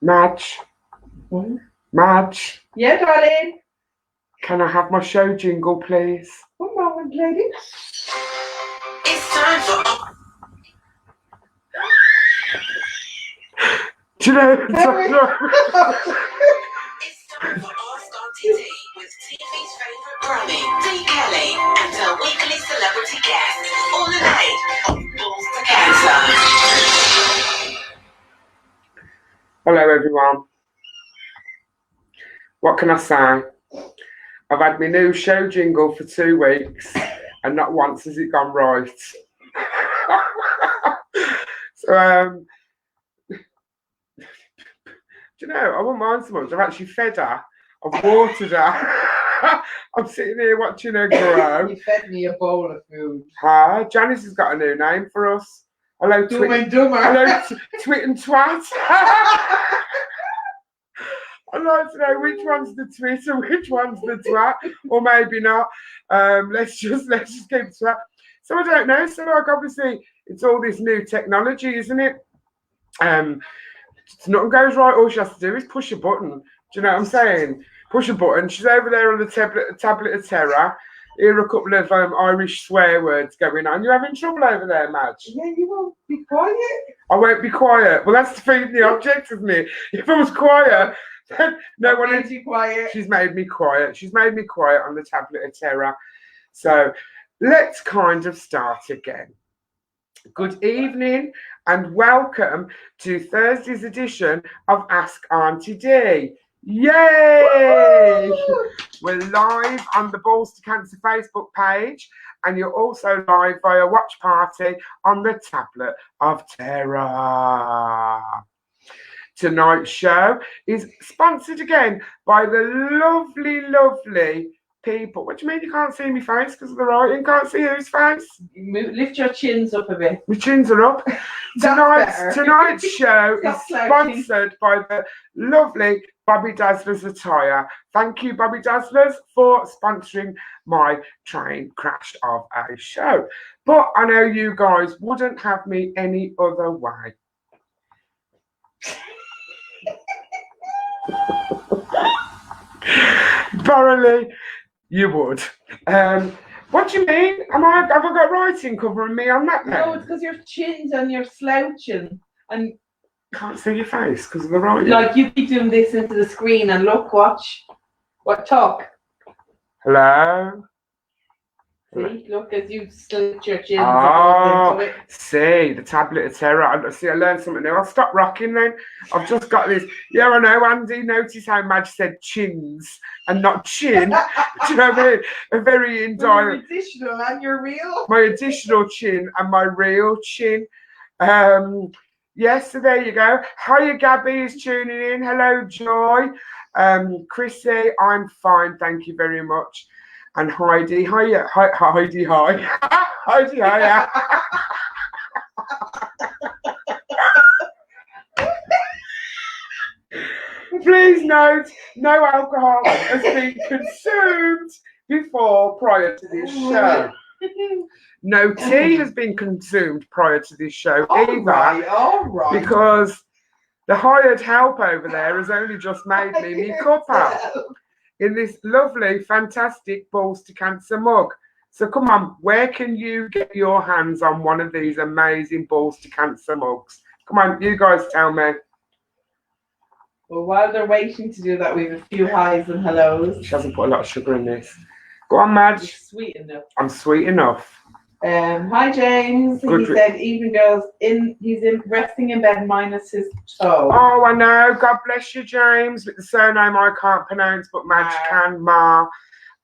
Madge. Madge. Yeah, darling. Can I have my show jingle, please? One moment, lady. It's time for. Do you know? It's time for Ask Auntie Dee with TV's favourite granny, Dee Kelly, and her weekly celebrity guest, all in aid of Balls to Cancer. Hello, everyone. What can I say? I've had my new show jingle for 2 weeks, and not once has it gone right. So, do you know, I wouldn't mind so much. I've actually fed her. I've watered her. I'm sitting here watching her grow. You fed me a bowl of food. Hi, Janice has got a new name for us. Hello, Dumb and Dumber. Hello, Twit and Twat. I'd like to know which one's the twit and which one's the twat, or maybe not. Let's just keep it twat. So I don't know. So like obviously it's all this new technology, isn't it? Nothing goes right. All she has to do is push a button. Do you know what I'm saying? Push a button. She's over there on the tablet of terror. Hear a couple of Irish swear words going on. You having trouble over there, Madge? Yeah, you won't be quiet. I won't be quiet. Well, that's defeating the object of me. If I was quiet, then no one made you quiet. She's made me quiet. She's made me quiet on the tablet of terror. So let's kind of start again. Good evening and welcome to Thursday's edition of Ask Auntie Dee. Yay! Woo! We're live on the Balls to Cancer Facebook page, and you're also live via Watch Party on the Tablet of Terror. Tonight's show is sponsored again by the lovely people. What do you mean you can't see my face because of the writing? Can't see whose face? Lift your chins up a bit. My chins are up. Tonight's show is sponsored by the lovely Bobby Dazzler's Attire. Thank you, Bobby Dazzlers, for sponsoring my train crash of a show. But I know you guys wouldn't have me any other way. Apparently, you would. What do you mean? Have I got writing covering me on that now? No, it's because your chins and you're slouching and can't see your face because of the writing. Like you keep doing this into the screen and look, watch, what talk. Hello. See, look as you slit your chin. Oh, see, the tablet of terror. I learned something new. I'll stop rocking then. I've just got this. Yeah, I know, Andy. Notice how Madge said chins and not chin. Do you know what I mean? A very indirect. Your additional and your real. My additional chin and my real chin. Yes, so there you go. Hiya, Gabby is tuning in. Hello, Joy. Chrissy, I'm fine. Thank you very much. And Heidi, hiya, Heidi, hi. Heidi, hiya. Please note, no alcohol has been consumed prior to this show. No tea has been consumed prior to this show either. All right. Because the hired help over there has only just made me my cup out in this lovely, fantastic Balls to Cancer mug. So come on, where can you get your hands on one of these amazing Balls to Cancer mugs? Come on, you guys tell me. Well, while they're waiting to do that, we have a few highs and hellos. She hasn't put a lot of sugar in this. Go on, Madge. Sweet enough. I'm sweet enough. Hi, James. He said, even girls, he's resting in bed minus his toe. Oh, I know. God bless you, James. With the surname I can't pronounce, but Madge can. Ma.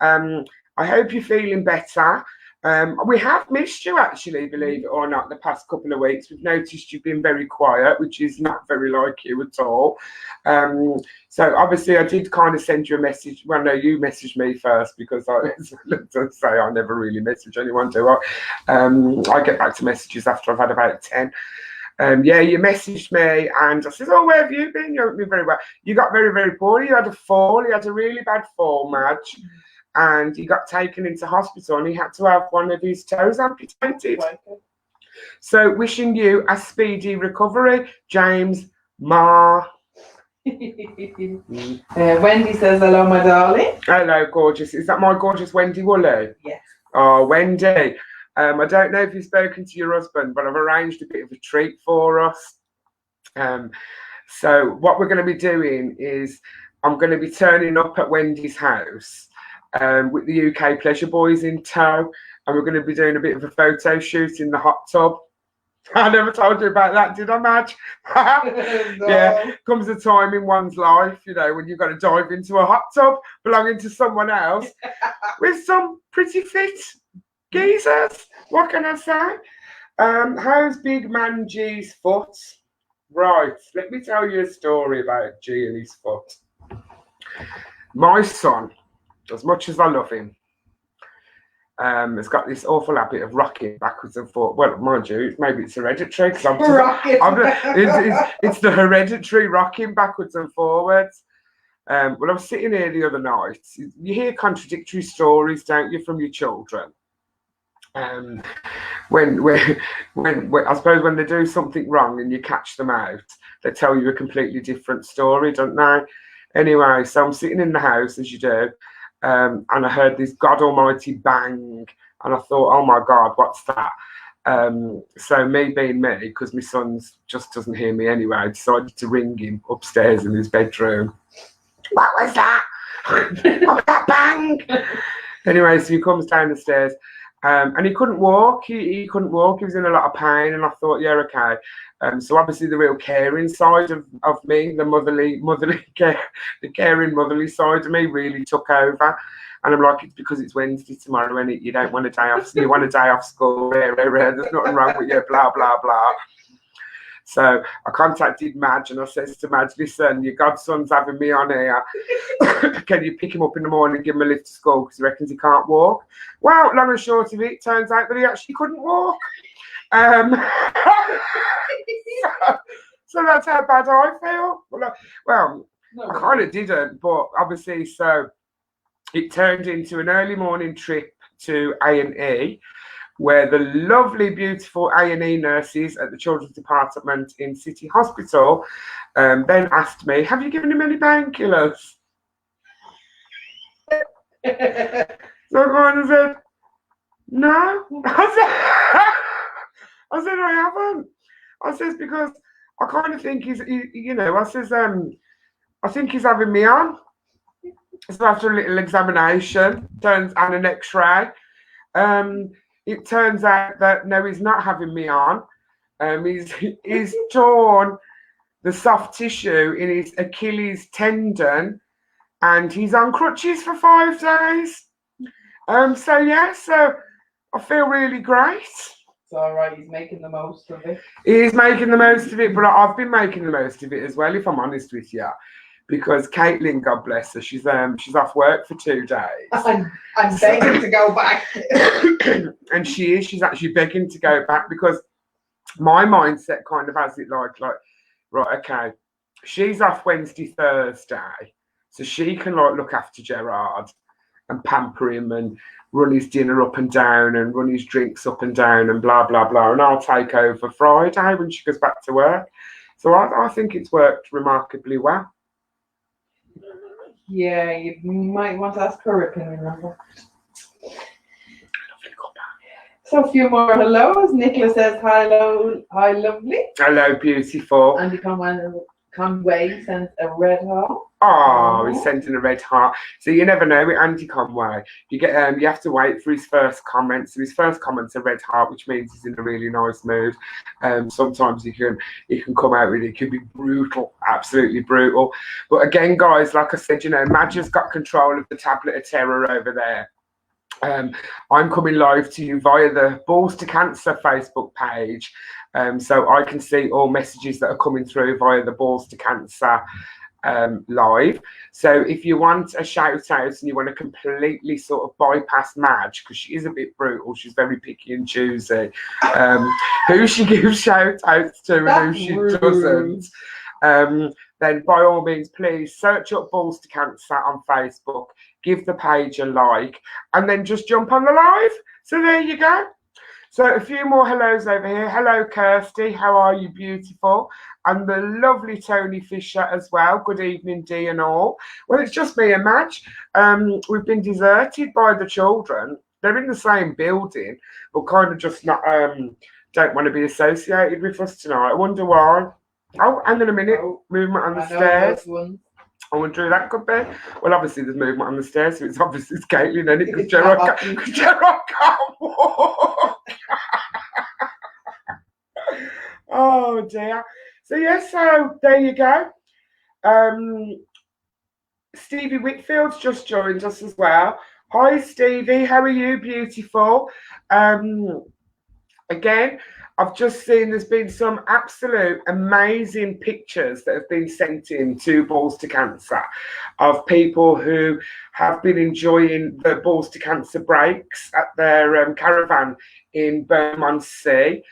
I hope you're feeling better. We have missed you, actually, believe it or not, the past couple of weeks. We've noticed you've been very quiet, which is not very like you at all. So obviously I did kind of send you a message. Well, no, you messaged me first because I say I never really message anyone, do I? I get back to messages after I've had about 10. Yeah, you messaged me and I said, oh, where have you been? You haven't been very well. You got very, very poorly. You had a fall. You had a really bad fall, Madge. And he got taken into hospital and he had to have one of his toes amputated. So wishing you a speedy recovery, James. Ma. Wendy says, hello, my darling. Hello, gorgeous. Is that my gorgeous Wendy Woolley? Yes. Oh, Wendy. I don't know if you've spoken to your husband, but I've arranged a bit of a treat for us. So what we're going to be doing is I'm going to be turning up at Wendy's house with the UK Pleasure Boys in tow, and we're going to be doing a bit of a photo shoot in the hot tub. I never told you about that, did I, Madge? No. Yeah, comes a time in one's life, you know, when you've got to dive into a hot tub belonging to someone else with some pretty fit geezers. What can I say? How's Big Man G's foot? Right, let me tell you a story about G and his foot. My son, as much as I love him, has got this awful habit of rocking backwards and forwards. Well, mind you, maybe it's hereditary. It's the hereditary rocking backwards and forwards. Well, I was sitting here the other night. You hear contradictory stories, don't you, from your children? When I suppose when they do something wrong and you catch them out, they tell you a completely different story, don't they? Anyway, so I'm sitting in the house, as you do, and I heard this God Almighty bang, and I thought, oh my God, what's that? So me being me, because my son just doesn't hear me anyway, I decided to ring him upstairs in his bedroom. What was that? What was that bang? Anyway, so he comes down the stairs. And he couldn't walk. He couldn't walk. He was in a lot of pain. And I thought, yeah, okay. So obviously the real caring side of me, the motherly care, the caring motherly side of me really took over. And I'm like, it's because it's Wednesday tomorrow, and you don't want a day off. You want a day off school. There's nothing wrong with you. Blah blah blah. So I contacted Madge and I says to Madge, listen, your godson's having me on here. Can you pick him up in the morning and give him a lift to school because he reckons he can't walk? Well, long and short of it, turns out that he actually couldn't walk. So that's how bad I feel. Well, I kind of didn't, but obviously, so it turned into an early morning trip to A&E, where the lovely, beautiful A&E nurses at the Children's Department in City Hospital then asked me, have you given him any painkillers? So I kind of said, no. I said, I haven't. I says, because I kind of think he's, I says, I think he's having me on. So after a little examination, and an x-ray, it turns out that no, he's not having me on. He's torn the soft tissue in his Achilles tendon, and he's on crutches for 5 days. So I feel really great. It's all right. He's making the most of it. He's making the most of it, but I've been making the most of it as well, if I'm honest with you. Because Caitlin, God bless her, she's off work for 2 days. I'm begging to go back. And she's actually begging to go back, because my mindset kind of has it like, right, okay, she's off Wednesday, Thursday, so she can look after Gerard and pamper him and run his dinner up and down and run his drinks up and down and blah, blah, blah. And I'll take over Friday when she goes back to work. So I think it's worked remarkably well. Yeah, you might want to ask her opinion on that. So a few more hellos. Nicola says, hi, lovely. Hello, beautiful. Andy Conway sends a red heart. Oh, he's sending a red heart. So you never know with Andy Conway. You have to wait for his first comment. So his first comment's a red heart, which means he's in a really nice mood. Sometimes he can come out with it. It can be brutal, absolutely brutal. But again, guys, like I said, Madge has got control of the tablet of terror over there. I'm coming live to you via the Balls to Cancer Facebook page, so I can see all messages that are coming through via the Balls to Cancer live. So if you want a shout out and you want to completely sort of bypass Madge, because she is a bit brutal, she's very picky and choosy, who she gives shout outs to and who she doesn't, then by all means, please search up Balls to Cancer on Facebook, give the page a like, and then just jump on the live. So there you go. So a few more hellos over here. Hello, Kirsty. How are you? Beautiful. And the lovely Tony Fisher as well. Good evening, Dee and all. Well, it's just me and Madge. We've been deserted by the children. They're in the same building, but kind of just not don't want to be associated with us tonight. I wonder why. Oh, hang on a minute. Movement on the stairs. I wonder who that could be. Well, obviously there's movement on the stairs, so it's obviously it's Caitlin, isn't it? Because Gerard can't walk. Oh dear. So yes, so there you go. Stevie Whitfield's just joined us as well. Hi Stevie, how are you? Beautiful. Again, I've just seen there's been some absolute amazing pictures that have been sent in to Balls to Cancer of people who have been enjoying the Balls to Cancer breaks at their caravan in Bermondsey.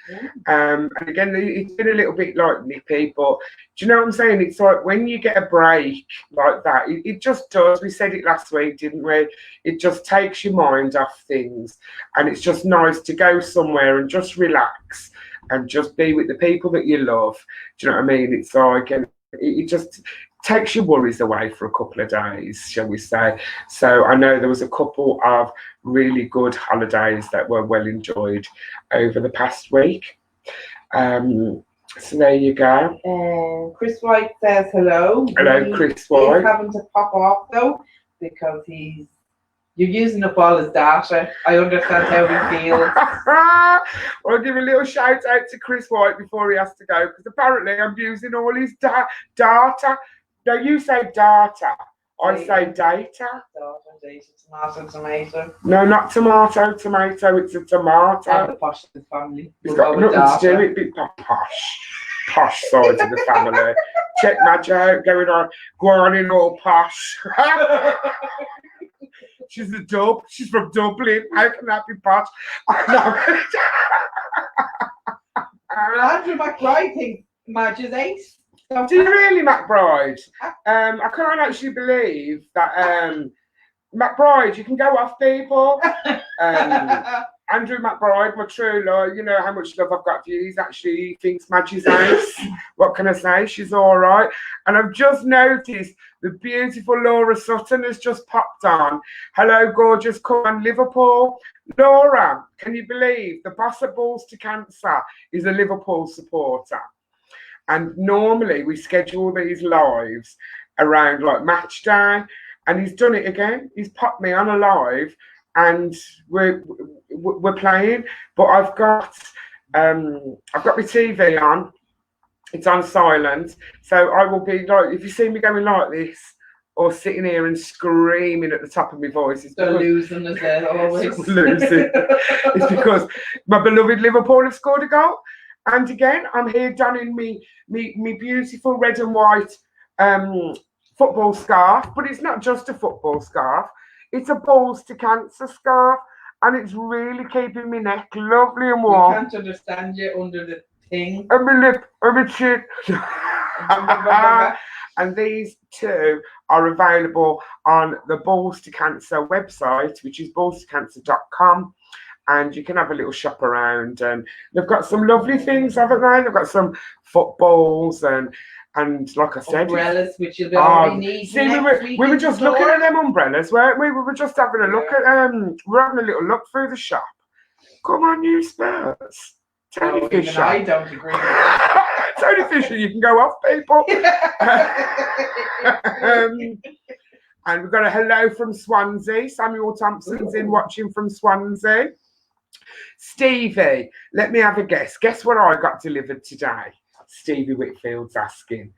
And again, it's been a little bit like nippy, but do you know what I'm saying? It's like when you get a break like that, it just does. We said it last week, didn't we? It just takes your mind off things, and it's just nice to go somewhere and just relax and just be with the people that you love. Do you know what I mean? It's like, and it just takes your worries away for a couple of days, shall we say. So I know there was a couple of really good holidays that were well enjoyed over the past week. So there you go. Chris White says hello. Hello, Chris White. He's having to pop off though because you're using up all his data. I understand how he feels. I'll give a little shout out to Chris White before he has to go, because apparently I'm using all his data. No, you say data. I say data. Tomato. No, not tomato. It's a tomato. And the posh of the family. It's got nothing to do with it. Posh side of the family. Check Madge out, going in all posh. She's a dub. She's from Dublin. How can that be posh? Andrew McBride thinks Madge is ace. Do you really, McBride? I can't actually believe that McBride, you can go off people. Andrew McBride, my true love, you know how much love I've got for you. He thinks Madge is ace. What can I say? She's all right. And I've just noticed the beautiful Laura Sutton has just popped on. Hello, gorgeous. Come on, Liverpool. Laura, can you believe the boss at Balls to Cancer is a Liverpool supporter? And normally we schedule these lives around like match day, and he's done it again. He's popped me on a live, and we're playing. But I've got my TV on. It's on silent, so I will be like, if you see me going like this or sitting here and screaming at the top of my voice, it's because losing as always. Losing. It's because my beloved Liverpool have scored a goal. And again, I'm here donning me beautiful red and white football scarf, but it's not just a football scarf. It's a Balls to Cancer scarf, and it's really keeping my neck lovely and warm. I can't understand you under the thing. And my lip, and my chin. And these two are available on the Balls to Cancer website, which is ballstocancer.com. And you can have a little shop around, and they've got some lovely things, haven't they? They've got some footballs and like I said, umbrellas, which you'll be already needing. See, we were just looking at them umbrellas, weren't we? We were just having a look at we're having a little look through the shop. Come on, you Spurs. Tony Fisher. I don't agree with Tony Fisher, you can go off, people. And we've got a hello from Swansea. Samuel Thompson's in watching from Swansea. Stevie, let me have a guess. Guess what I got delivered today? Stevie Whitfield's asking.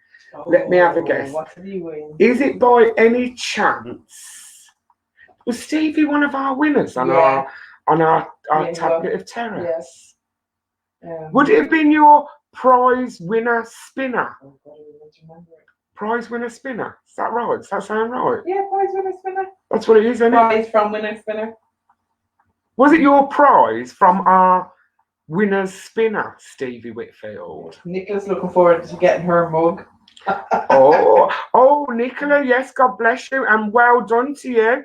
Let me have a guess. What have you win? Is it by any chance? Was Stevie one of our winners on our tablet of terrors? Yes. Would it have been your prize winner spinner? Oh, God, I remember it. Prize winner spinner. Is that right? Does that sound right? Yeah, prize winner spinner. That's what it is, isn't it? Prize from winner spinner. Was it your prize from our winner's spinner, Stevie Whitfield? Nicola's looking forward to getting her mug. Oh, Nicola, yes, God bless you, and well done to you.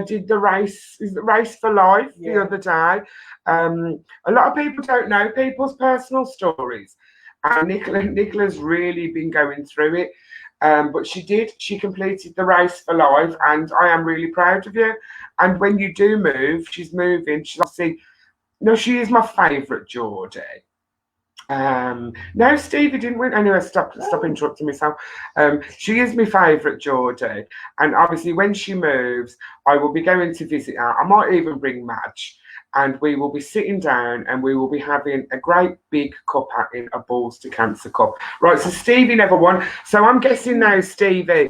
Did the race, is the race for life the other day. A lot of people don't know people's personal stories, and Nicola's really been going through it. But she completed the race for life, and I am really proud of you. And when you do move, she's moving. She's obviously, no, she is my favourite Geordie. No, Stevie didn't win. Anyway, stop interrupting myself. She is my favourite Geordie, and obviously when she moves, I will be going to visit her. I might even bring Madge, and we will be sitting down and we will be having a great big cuppa in a Balls to Cancer cup. Right, so Stevie never won. So I'm guessing now, Stevie,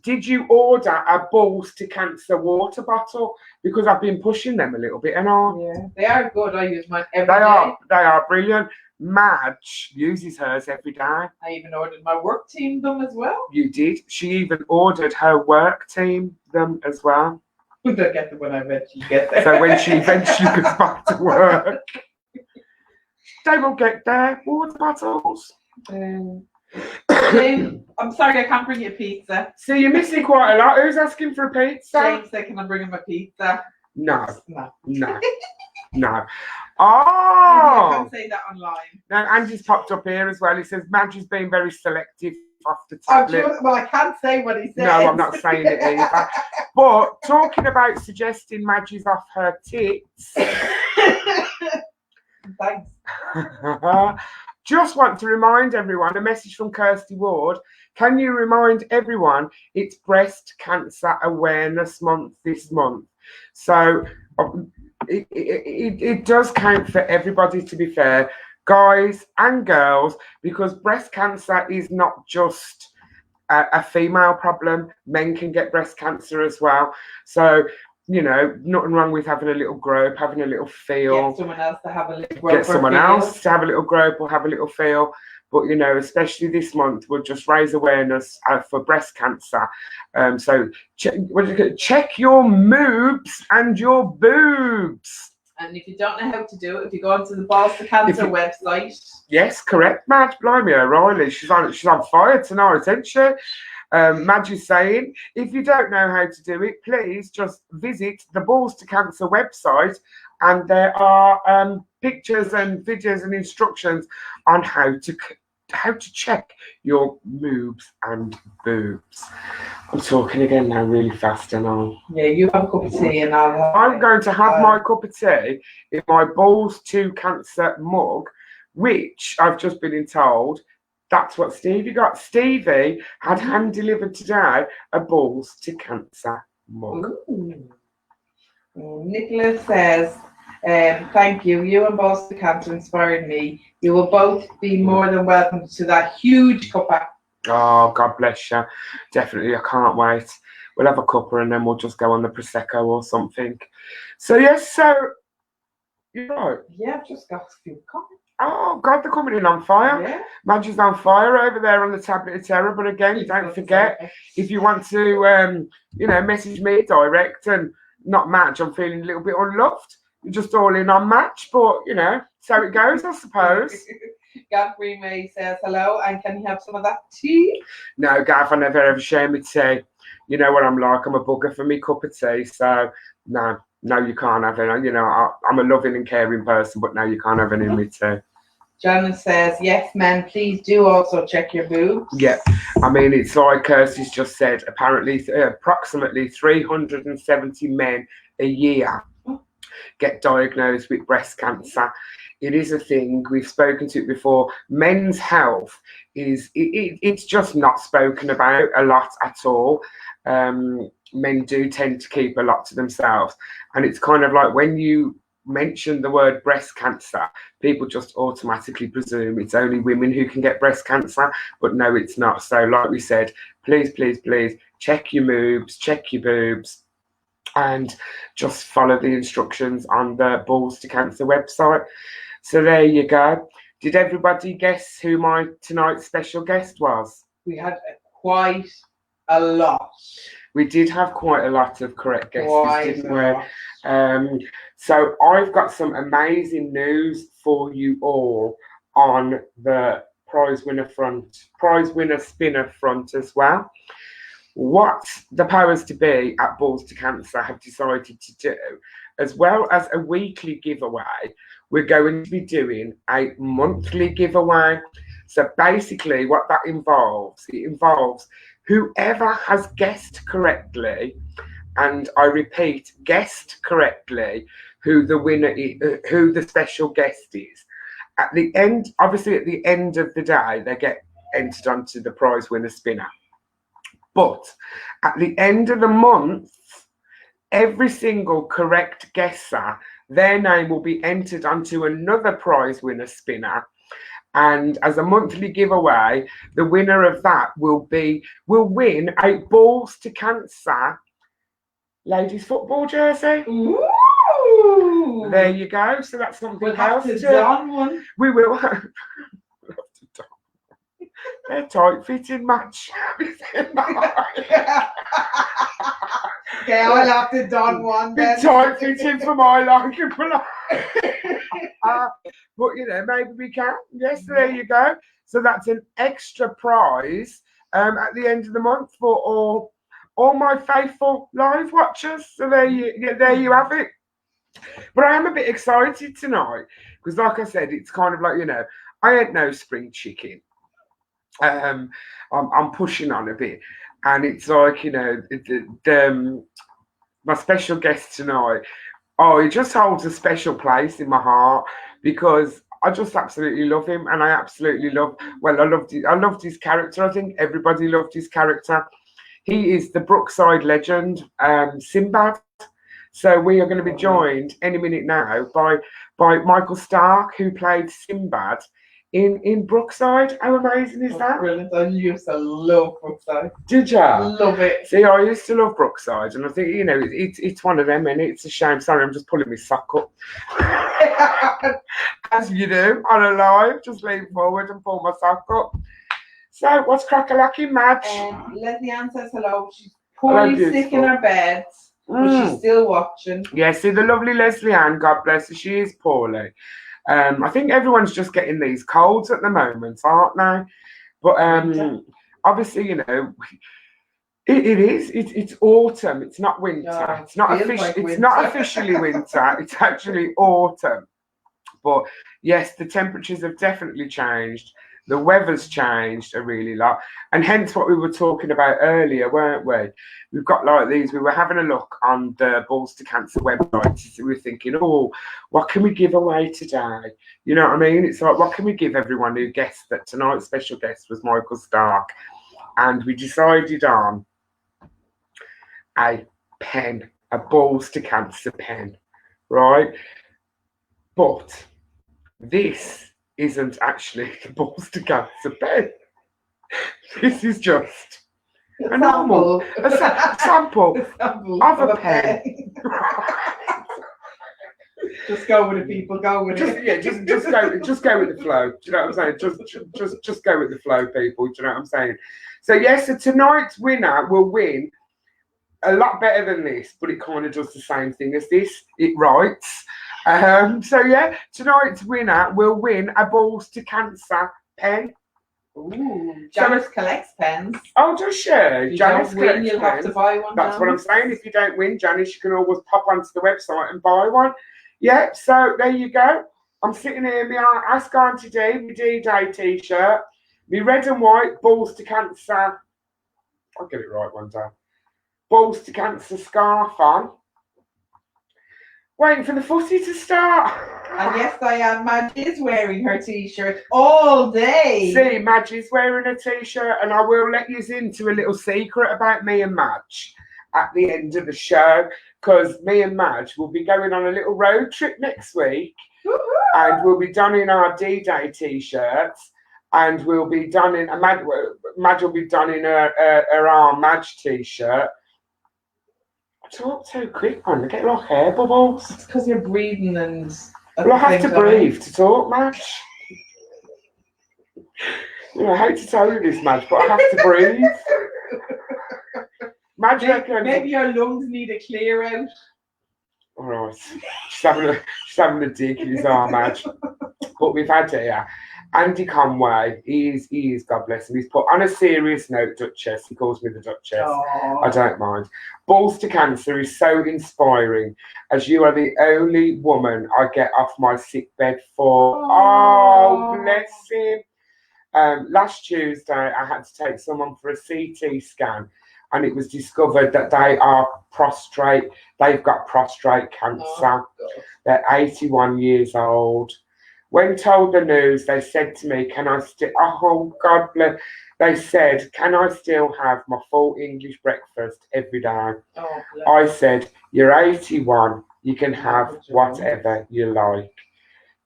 did you order a Balls to Cancer water bottle? Because I've been pushing them a little bit, and yeah, they are good. I use mine every day. They are brilliant. Madge uses hers every day. I even ordered my work team them as well. You did. She even ordered her work team them as well. They'll get them when I eventually get there. So when she eventually goes back to work, they will get their water bottles. I'm sorry, I can't bring you a pizza. See, you're missing quite a lot. Who's asking for a pizza? James said, can I bring him a pizza? No. No. Oh! I can't say that online. Now, Andy's popped up here as well. He says, Madge is being very selective off the tablet. Well, I can't say what he said. No, I'm not saying it either. But talking about suggesting Madge is off her tits. Thanks. Just want to remind everyone, a message from Kirsty Ward. Can you remind everyone it's Breast Cancer Awareness Month this month? So it does count for everybody, to be fair, guys and girls, because breast cancer is not just a female problem. Men can get breast cancer as well. So, you know, nothing wrong with having a little grope, having a little feel. Get someone else to have a little grope. Get someone else to have a little grope or have a little feel. But, you know, especially this month, we'll just raise awareness for breast cancer. So check your moobs and your boobs. And if you don't know how to do it, if you go onto the Balls to Cancer website. Yes, correct, Madge. Blimey, O'Reilly. She's on fire tonight, isn't she? Madge is saying, if you don't know how to do it, please just visit the Balls to Cancer website, and there are pictures and videos and instructions on how to check your moobs and boobs. I'm talking again now really fast, and yeah, you have a cup of tea and I'm going to have my cup of tea in my Balls to Cancer mug, which I've just been told that's what Stevie got. Stevie had hand delivered today a Balls to Cancer mug. Nicholas says, thank you. You and Balls to Cancer inspired me. You will both be more than welcome to that huge cuppa. Oh, God bless you. Definitely, I can't wait. We'll have a cuppa and then we'll just go on the Prosecco or something. So, yes, so, you're right. Yeah, I've just got a few comments. Oh, God, they're coming in on fire. Yeah. Madge is on fire over there on the Tablet of Terror. But again, don't forget, if you want to, you know, message me direct and not Madge, I'm feeling a little bit unloved. You're just all in on Madge, but, you know, so it goes, I suppose. Gav Greenway says hello, and can you have some of that tea? No, Gav, I never ever share my tea. You know what I'm like. I'm a bugger for me cup of tea. So, no, you can't have it. You know, I'm a loving and caring person, but no, you can't have any of me tea. Janice says, yes, men, please do also check your boobs. Yeah, I mean, it's like Kirsty's just said, apparently approximately 370 men a year get diagnosed with breast cancer. It is a thing. We've spoken to it before. Men's health it's just not spoken about a lot at all. Men do tend to keep a lot to themselves. And it's kind of like when you mention the word breast cancer, people just automatically presume it's only women who can get breast cancer. But no, it's not. So like we said, please, please, please check your moobs, check your boobs, and just follow the instructions on the Balls to Cancer website. So there you go. Did everybody guess who my tonight's special guest was? We had quite a lot. We did have quite a lot of correct guesses, didn't we? So I've got some amazing news for you all on the prize winner spinner front as well. What the powers to be at Balls to Cancer have decided to do, as well as a weekly giveaway, we're going to be doing a monthly giveaway. So basically what that involves, it involves whoever has guessed correctly, and I repeat, guessed correctly, who the winner is, who the special guest is. At the end, obviously at the end of the day, they get entered onto the prize winner spinner. But at the end of the month, every single correct guesser, their name will be entered onto another prize winner spinner. And as a monthly giveaway, the winner of that will win a Balls to Cancer ladies football jersey. Ooh. There you go. So that's something We'll have else. to don one. We will. They're tight fitting match. Okay, I'll have to don one then. Bit tight fitting for my liking. But you know, maybe we can. Yes, there you go. So that's an extra prize at the end of the month for all my faithful live watchers. So there you have it. But I am a bit excited tonight because, like I said, it's kind of like, you know, I ain't no spring chicken. I'm pushing on a bit, and it's like, you know, my special guest tonight. Oh, he just holds a special place in my heart because I just absolutely love him, and I absolutely love. Well, I loved his character. I think everybody loved his character. He is the Brookside legend, Sinbad. So we are going to be joined any minute now by Michael Starke, who played Sinbad in Brookside. How amazing is that? Brilliant. I used to love Brookside. Did you? Love it. See, I used to love Brookside, and I think, you know, it's one of them, and it's a shame. Sorry, I'm just pulling my sock up. As you do on a live, just lean forward and pull my sock up. So, what's crack-a-lacking, Madge? Leslie Ann says hello. She's poorly sick in her bed, but she's still watching. Yeah, see, the lovely Leslie Ann, God bless her, she is poorly. I think everyone's just getting these colds at the moment, aren't they? But obviously, you know, it's autumn. It's not winter. No, it's not winter. not officially winter. It's actually autumn. But yes, the temperatures have definitely changed. The weather's changed a really lot, and hence what we were talking about earlier, weren't we? We've got like these. We were having a look on the Balls to Cancer website. So we were thinking, oh, what can we give away today? You know what I mean? It's like, what can we give everyone who guessed that tonight's special guest was Michael Starke? And we decided on a pen, a Balls to Cancer pen, right? But this isn't actually the Balls to Cancer pen. This is just a normal sample of a pen. Just go with it, people. Go with it. Yeah, just go with the flow. Do you know what I'm saying? Just go with the flow, people. Do you know what I'm saying? So yes, so tonight's winner will win a lot better than this, but it kind of does the same thing as this. It writes. So yeah, tonight's winner will win a Balls to Cancer pen. Ooh, Janice collects pens. Oh, does she? If you Janice don't win, you'll have pens. to buy one. That's now. what I'm saying. If you don't win, Janice, you can always pop onto the website and buy one. Yeah, so there you go. I'm sitting here in my Ask Auntie Dee, my D-Day t-shirt, my red and white Balls to Cancer. I'll get it right one day. Balls to Cancer scarf on. Waiting for the footy to start. And yes, Diane, Madge is wearing her t-shirt all day. See, Madge is wearing a t-shirt, and I will let you into a little secret about me and Madge at the end of the show, because me and Madge will be going on a little road trip next week. Woo-hoo! And we'll be donning our D-Day t-shirts, and we'll be donning Madge will be donning her Arm Madge t-shirt. Talk so quick, man. I get like hair bubbles. It's because you're breathing and. Well, I have to breathe to talk, Madge. You know, I hate to tell you this, Madge, but I have to breathe. Madge, maybe your lungs need a clear out. All right, she's having a dig, is our Madge. But we've had here Andy Conway, he is, God bless him. He's put on a serious note, Duchess. He calls me the Duchess. Oh. I don't mind. Balls to Cancer is so inspiring, as you are the only woman I get off my sick bed for. Oh, bless him. Last Tuesday, I had to take someone for a CT scan, and it was discovered that they are prostrate. They've got prostate cancer. They're 81 years old. When told the news, they said to me, "Can I still?" Oh, God bless. They said, "Can I still have my full English breakfast every day?" Oh, I said, "You're 81. You can have whatever you like."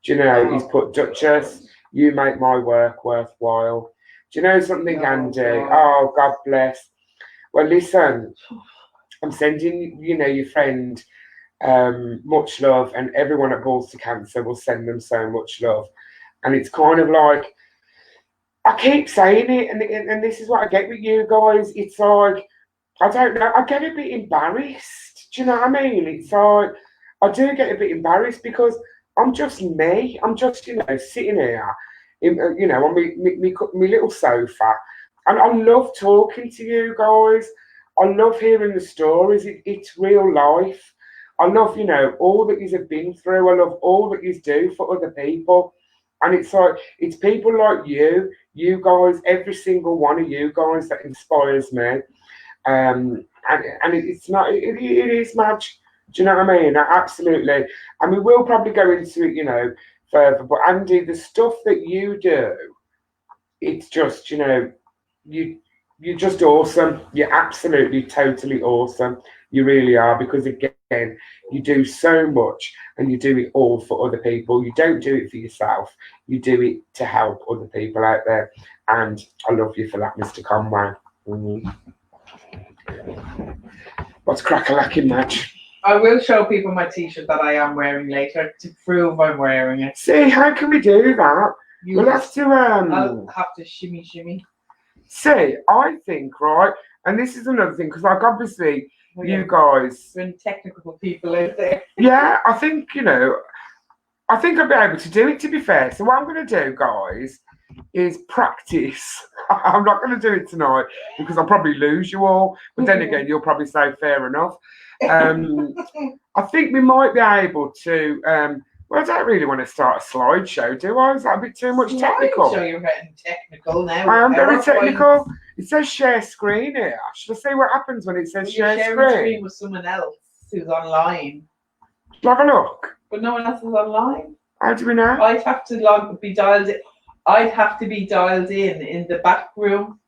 Do you know? He's put, "Duchess, you make my work worthwhile." Do you know something, Andy? Oh, God bless. Well, listen, I'm sending, your friend much love, and everyone at Balls to Cancer will send them so much love. And it's kind of like, I keep saying it, and this is what I get with you guys. It's like, I don't know, I get a bit embarrassed. Do you know what I mean? It's like, I do get a bit embarrassed because I'm just me. I'm just, sitting here, on my little sofa. And I love talking to you guys. I love hearing the stories. It's real life. I love, all that you've been through. I love all that you do for other people. And it's like, it's people like you guys, every single one of you guys that inspires me. And it's not, it is much. Do you know what I mean? Absolutely. And we will probably go into it, further. But Andy, the stuff that you do, it's just, you're just awesome. You're absolutely, totally awesome. You really are, because again, you do so much, and you do it all for other people. You don't do it for yourself. You do it to help other people out there. And I love you for that, Mr. Conway. What's crack-a-lacking, Madge? I will show people my t-shirt that I am wearing later to prove I'm wearing it. See, how can we do that? We'll have to I'll have to shimmy. See, I think, right, and this is another thing, because like obviously you guys, when technical people out there. Yeah, I think, I think I'll be able to do it, to be fair. So what I'm going to do, guys, is practice. I'm not going to do it tonight because I'll probably lose you all. But then again, you'll probably say fair enough. I think we might be able to, well, I don't really want to start a slideshow, do I? Is that a bit too much technical? Slideshow, you're getting technical now. I am very technical. It says share screen here. Should I see what happens when it says share screen? With someone else who's online. Have a look. But no one else is online. How do we know? I'd have to be dialed in. I'd have to be dialed in the back room.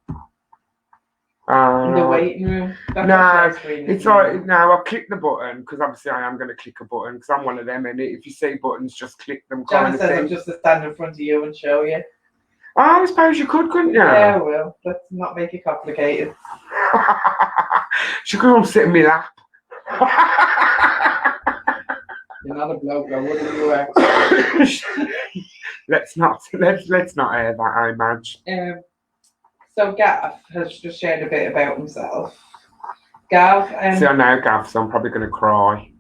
In the waiting room. No, it's like, no, I'll click the button, because obviously I am going to click a button, because I'm one of them, and if you see buttons, just click them. Jana says I'm just to stand in front of you and show you. Oh, I suppose you could, couldn't you? Yeah, well, let's not make it complicated. She could come sit in my lap. You're not a bloke, though. What are you actually? Let's not air that, I imagine. So Gav has just shared a bit about himself. Gav, see, I know Gav, so I'm probably going to cry.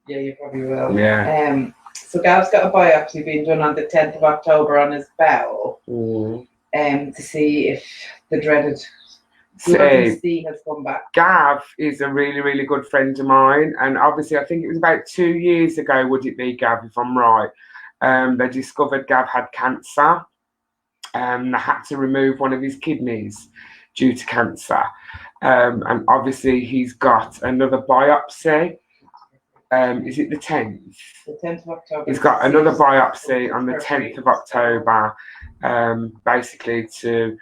Yeah, you probably will. Yeah. So Gav's got a biopsy being done on the 10th of October on his bowel. To see if the dreaded C has come back. Gav is a really, really good friend of mine, and obviously I think it was about 2 years ago, would it be, Gav, if I'm right? They discovered Gav had cancer. They had to remove one of his kidneys due to cancer. And obviously he's got another biopsy. Is it the 10th? The 10th of October. He's got another biopsy on the 10th of October, basically to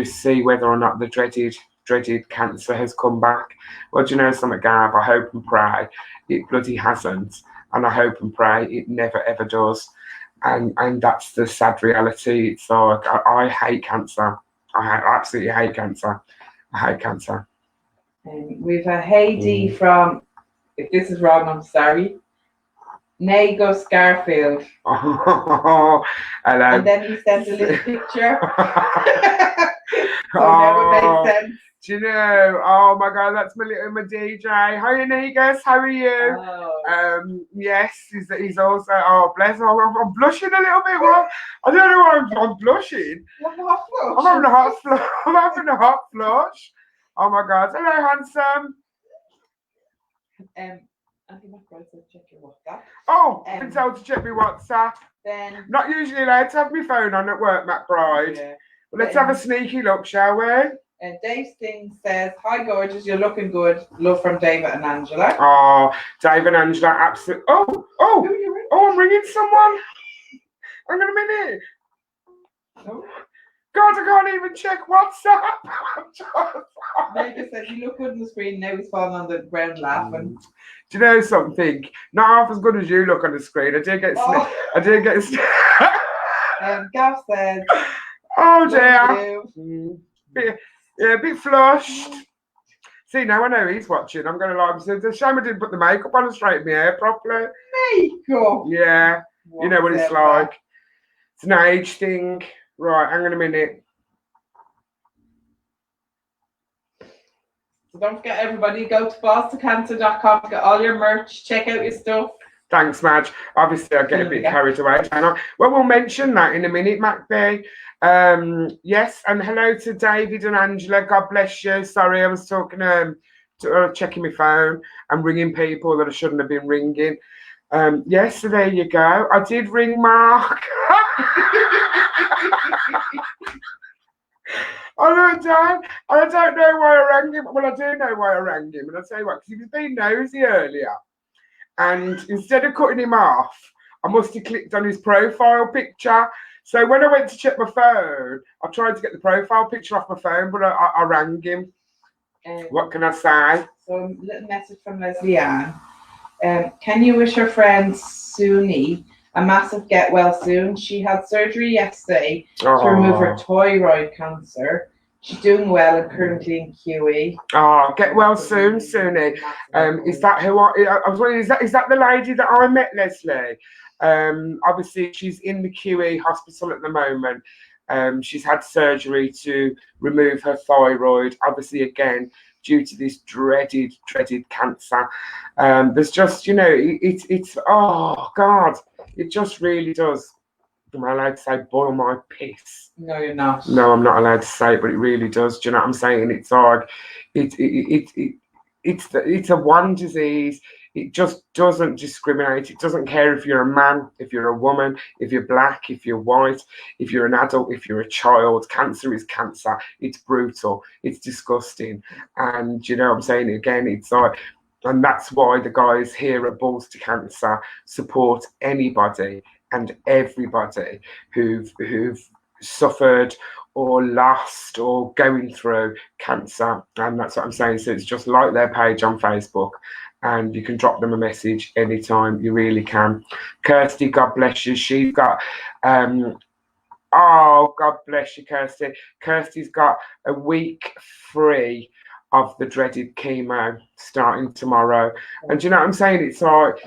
see whether or not the dreaded cancer has come back. Well, do you know something, Gav? I hope and pray it bloody hasn't, and I hope and pray it never ever does. And that's the sad reality. It's like, I hate cancer. I absolutely hate cancer. I hate cancer. We've a Heidi from, if this is wrong, I'm sorry, Nago Scarfield. Oh, hello. And then he sent a little picture. never made sense. Do you know? Oh my God, that's my DJ. Hi, Negus. How are you? Oh. Yes, he's also. Oh, bless him. I'm blushing a little bit. Well, I don't know why I'm blushing. I'm having a hot flush. I'm having a hot flush. I'm having a hot flush. Oh my God. Hello, handsome. Auntie McBride said check your WhatsApp. Oh, I've been told to check my WhatsApp. Then not usually allowed to have my phone on at work, McBride. Yeah. Well, let's have a sneaky look, shall we? And Dave Sting says, "Hi, gorgeous. You're looking good. Love from David and Angela." Oh, Dave and Angela, absolutely. Oh, I'm ringing someone. Hang on a minute. Oh. God, I can't even check WhatsApp. Megan said, "You look good on the screen." Now he's falling on the ground laughing. Do you know something? Not half as good as you look on the screen. I did get. Gav says, "Oh dear." A bit flushed. See, now I know he's watching. I'm going to lie. It's a shame I didn't put the makeup on and straighten my hair properly. Makeup? Yeah. You know what it's like. It's an age thing. Right, hang on a minute. So don't forget, everybody, go to fallstocancer.com to get all your merch. Check out your stuff. Thanks, Madge. Obviously, I get a bit carried away. Well, we'll mention that in a minute, MacB. Yes, and hello to David and Angela. God bless you. Sorry, I was talking checking my phone and ringing people that I shouldn't have been ringing. Yes, so there you go. I did ring Mark. I don't know why I rang him. Well, I do know why I rang him, and I'll tell you what, because he was being nosy earlier. And instead of cutting him off, I must have clicked on his profile picture. So when I went to check my phone, I tried to get the profile picture off my phone, but I rang him. What can I say? So a little message from Leslie Ann. Can you wish her friend Suni a massive get well soon? She had surgery yesterday to remove her thyroid cancer. She's doing well and currently in QE. Oh, get well soon, Suni. Is that who I was wondering? Is that the lady that I met, Leslie? Obviously, she's in the QE hospital at the moment. She's had surgery to remove her thyroid. Obviously, again, due to this dreaded cancer. There's just, it's oh God, it just really does. Am I allowed to say boil my piss? No, you're not. No, I'm not allowed to say it, but it really does. Do you know what I'm saying? It's like it's a one disease. It just doesn't discriminate. It doesn't care if you're a man, if you're a woman, if you're black, if you're white, if you're an adult, if you're a child. Cancer is cancer. It's brutal. It's disgusting. And you know what I'm saying? Again, it's like, and that's why the guys here at Balls to Cancer support anybody and everybody who've suffered or lost or going through cancer. And that's what I'm saying. So it's just like their page on Facebook, and you can drop them a message anytime. You really can. Kirsty, God bless you. She's got oh, God bless you, Kirsty. Kirsty's got a week free of the dreaded chemo starting tomorrow. And do you know what I'm saying? It's like,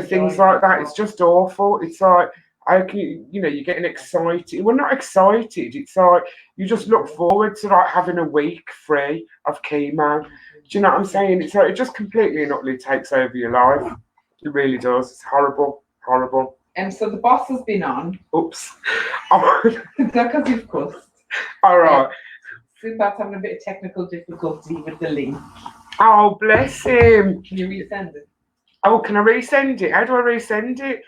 things like that. It's just awful. It's like, how can you're getting excited. Well, not excited. It's like, you just look forward to like having a week free of chemo. Do you know what I'm saying? It's like, it just completely and utterly takes over your life. It really does. It's horrible. So the boss has been on. Oops. Not because you've cussed. All right. Sinbad's having a bit of technical difficulty with the link. Oh, bless him. Can you resend it? Oh, can I resend it? How do I resend it?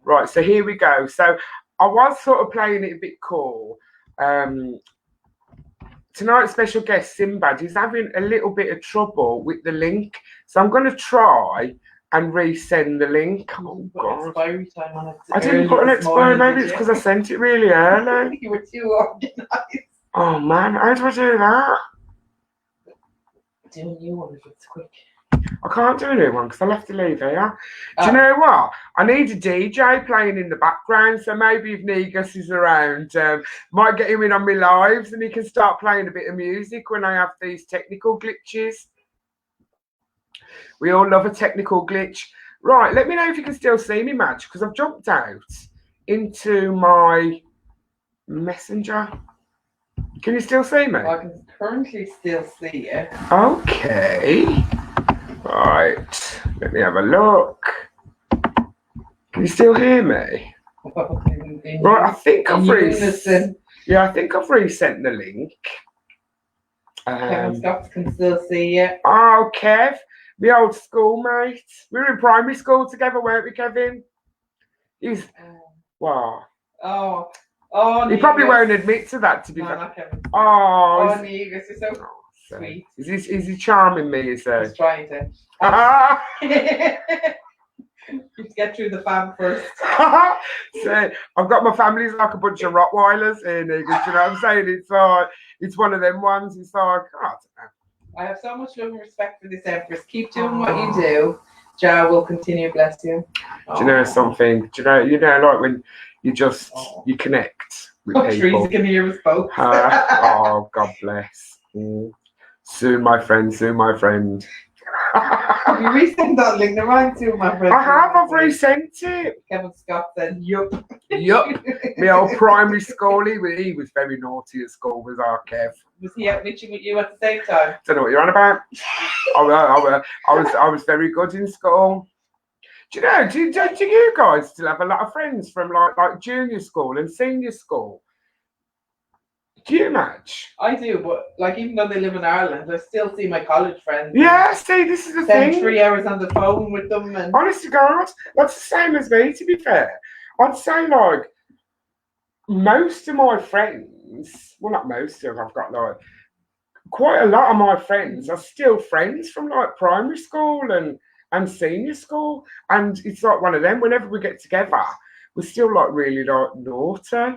Right, so here we go. So I was sort of playing it a bit cool. Tonight's special guest, Sinbad, is having a little bit of trouble with the link. So I'm going to try and resend the link. Oh, God. Expiry time on it. I didn't put an expiry. Maybe it's because I sent it really early. You were too organised. Oh, man. How do I do that? Do a new one if it's quick. I can't do a new one because I'll have to leave here. Do you know what? I need a DJ playing in the background, so maybe if Negus is around, might get him in on my lives and he can start playing a bit of music when I have these technical glitches. We all love a technical glitch. Right, let me know if you can still see me, Madge, because I've jumped out into my messenger. Can you still see me? I can currently still see you. Okay. Right. Let me have a look. Can you still hear me? Right, I think I've resent. Yeah, I think I've resent the link. Kevin Scott can still see you. Oh, Kev, my old schoolmate. We were in primary school together, weren't we, Kevin? He's wow. Oh, he probably won't admit to that, to be fair. Not Kevin. Oh, Negus, you're so sweet. Is he charming me? Is he? He's trying to. You get through the fam first. So I've got my family's like a bunch of Rottweilers in here. You know what I'm saying? It's like it's one of them ones. It's like I don't know. I have so much love and respect for this Empress. Keep doing what you do. Jah will continue, bless you. Do you know something? Do you know, like when you just you connect with people. Teresa can hear us both. Oh, God bless. Soon, my friend. Soon, my friend. Have you resent that link? The right to my friend. I have. I've resent it. Kevin Scott said, "Yup." Yup. My old primary school. He was very naughty at school. Was our Kev. Was he out bitching with you at the same time? Don't know what you're on about. I was very good in school. Do you know? Do you guys still have a lot of friends from like junior school and senior school? Do you match? I do, but like even though they live in Ireland, I still see my college friends. Yeah, see, this is the thing. Spend 3 hours on the phone with them, and honest to God, that's the same as me. To be fair, I'd say like most of my friends, well, not most of, I've got like quite a lot of my friends are still friends from like primary school and senior school, and it's like one of them. Whenever we get together, we're still like really like naughty.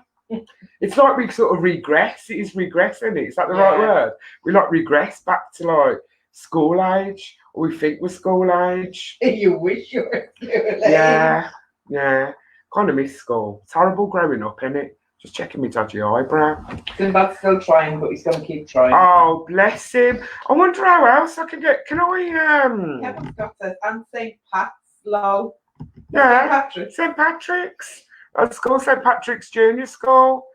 It's like we sort of regress. It is regress, isn't it? Is that the right word? We like regress back to like school age, or we think we're school age. You wish you were school age. Yeah. Kind of miss school. It's horrible growing up, isn't it? Just checking my dodgy eyebrow. Sinbad's still trying, but he's going to keep trying. Oh, bless him. I wonder how else I can get. Can I? Kevin Scott says, and St. Pat's, lol. Yeah. St. Patrick's. At school, St. Patrick's Junior School.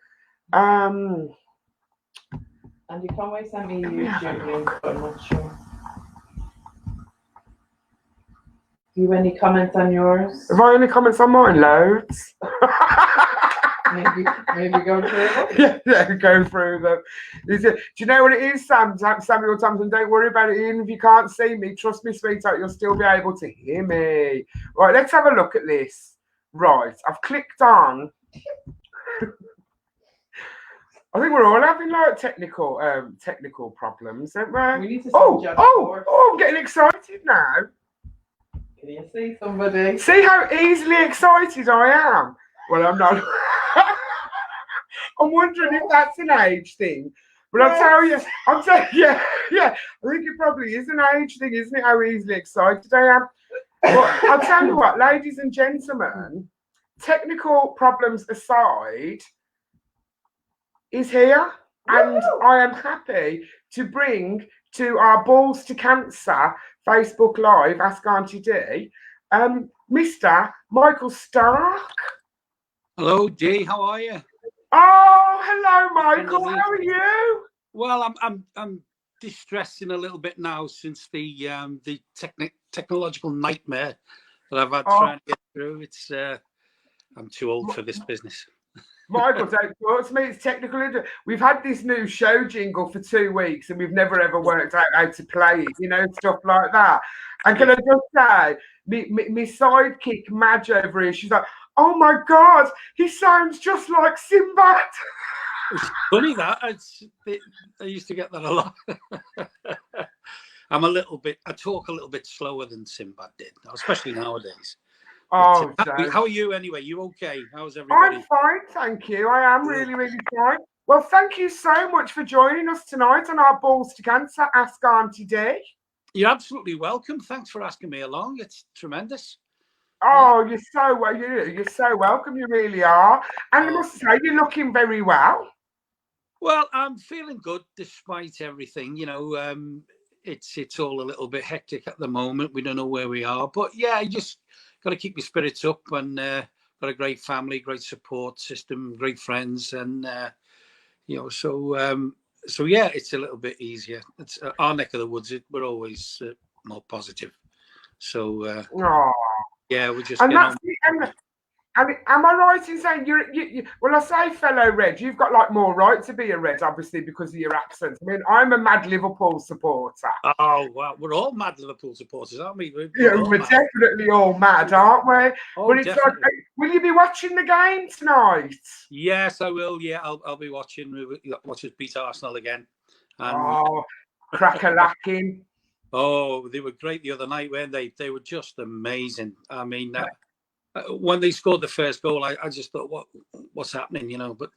And you can't wait to send me YouTube link, but I'm not sure. Do you have any comments on yours? Have I any comments on mine? Loads. maybe go through them. Yeah, go through them. Do you know what it is, Samuel Thompson? Don't worry about it. Even if you can't see me, trust me, sweetheart, you'll still be able to hear me. Right, let's have a look at this. Right, I've clicked on. I think we're all having like technical problems, aren't we? We need to I'm getting excited now. Can you see somebody? See how easily excited I am? Well, I'm not. I'm wondering if that's an age thing. But I'll tell you, yeah. I think it probably is an age thing, isn't it? How easily excited I am. But I'll tell you what, ladies and gentlemen, technical problems aside, is here, and I am happy to bring to our Balls to Cancer Facebook Live, Ask Auntie Dee, Mr. Michael Starke. Hello, Dee. How are you? Oh, hello, Michael. How are you? Well, I'm distressing a little bit now since the technological nightmare that I've had trying to get through. It's I'm too old for this business. Michael, don't talk to me. It's technical. We've had this new show jingle for 2 weeks, and we've never ever worked out how to play it. You know, stuff like that. And can I just say, my sidekick Madge over here, she's like, "Oh my God, he sounds just like Sinbad." It's funny that I used to get that a lot. I talk a little bit slower than Sinbad did, especially nowadays. Oh, how are you anyway? You okay? How's everybody? I'm fine, thank you. I am really, really fine. Well, thank you so much for joining us tonight on our Balls to Cancer Ask Auntie Dee. You're absolutely welcome. Thanks for asking me along. It's tremendous. Oh, you're so welcome. You really are. And I must say, you're looking very well. Well, I'm feeling good despite everything. You know, it's all a little bit hectic at the moment. We don't know where we are, but yeah, you just got to keep your spirits up. And got a great family, great support system, great friends, and So yeah, it's a little bit easier. It's our neck of the woods. We're always more positive. So yeah, we just and get on. And am I right in saying you well, I say fellow Red, you've got like more right to be a Red, obviously, because of your accent. I mean, I'm a mad Liverpool supporter. Oh, wow. We're all mad Liverpool supporters, aren't we? We're definitely all mad, aren't we? Oh, but it's definitely. like, will you be watching the game tonight? Yes, I will. Yeah, I'll be watching. Watch us beat Arsenal again. And crack-a-lacking. Oh, they were great the other night, weren't they? They were just amazing. I mean, when they scored the first goal, I just thought, what's happening, But